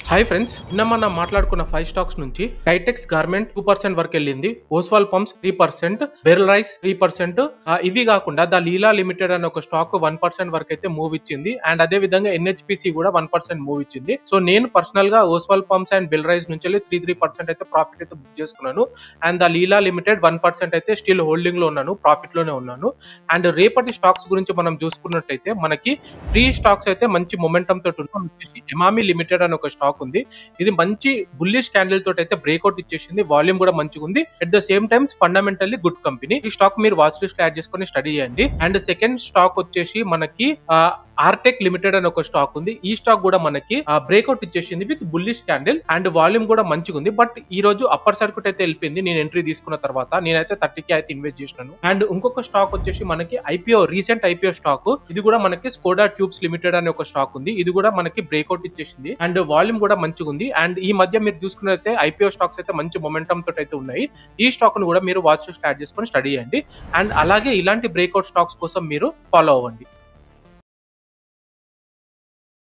Hi friends, నిన్న మనం మాట్లాడుకున్న 5 స్టాక్స్ నుంచి టైటెక్స్ గార్మెంట్ 2% వరకు వెళ్ళింది, ఓస్వాల్ పంప్స్ 3%, బెర్ల్ రైస్ 3%. ఇవి కాకుండా ద లీలా లిమిటెడ్ అనే ఒక స్టాక్ 1% వరకు అయితే మూవ్ ఇచ్చింది. అండ్ అదే విధంగా ఎన్హెచ్పిసి కూడా 1% మూవ్ ఇచ్చింది. సో నేను పర్సనల్ గా Oswal pumps and bell rice నుంచి 3% అయితే ప్రాఫిట్ అయితే బుక్ చేసుకున్నాను. అండ్ ద లీలా లిమిటెడ్ 1% అయితే స్టిల్ హోల్డింగ్ లో ఉన్నాను, ప్రాఫిట్ లోనే ఉన్నాను. అండ్ రేపటి స్టాక్స్ గురించి మనం చూసుకున్నట్టయితే మనకి 3 స్టాక్స్ అయితే మంచి మొమెంటం తోటి ఉన్నాయి. ఎమామి లిమిటెడ్ అనే ఒక స్టాక్ ఉంది. ఇది మంచి బుల్లిష్ క్యాండిల్ తోటి అయితే బ్రేక్అవుట్ ఇచ్చేసింది, వాల్యూమ్ కూడా మంచిగా ఉంది. At the same times fundamentally good company. ఈ స్టాక్ మీరు వాచ్ లిస్ట్ యాడ్ చేసుకొని స్టడీ చేయండి. అండ్ సెకండ్ స్టాక్ వచ్చేసి మనకి ఆర్టెక్ లిమిటెడ్ అని ఒక స్టాక్ ఉంది. ఈ స్టాక్ కూడా మనకి బ్రేక్అవుట్ ఇచ్చేసింది with bullish candle and volume కూడా మంచిగా ఉంది. బట్ ఈ రోజు అప్పర్ సర్క్యూట్ అయితే వెళ్ళిపోయింది నేను ఎంట్రీ తీసుకున్న తర్వాత. నేనైతే 30K అయితే ఇన్వెస్ట్ చేసినాను. అండ్ ఇంకొక స్టాక్ వచ్చేసి మనకి రీసెంట్ ఐపీఓ స్టాక్. ఇది కూడా మనకి స్కోడా ట్యూబ్స్ లిమిటెడ్ అనే ఒక స్టాక్ ఉంది. ఇది కూడా మనకి బ్రేక్అవుట్ ఇచ్చేసింది అండ్ వాల్యూమ్ కూడా మంచిగా ఉంది. అండ్ ఈ మధ్య మీరు చూసుకున్నట్లయితే ఐపీఓ స్టాక్స్ అయితే మంచి మొమెంటం తోటి అయితే ఉన్నాయి. ఈ స్టాక్ ను కూడా మీరు వాచ్ లిస్ట్ యాడ్ చేసుకొని స్టడీ చేయండి. అండ్ అలాగే ఇలాంటి బ్రేక్అవుట్ స్టాక్స్ కోసం మీరు ఫాలో అవ్వండి.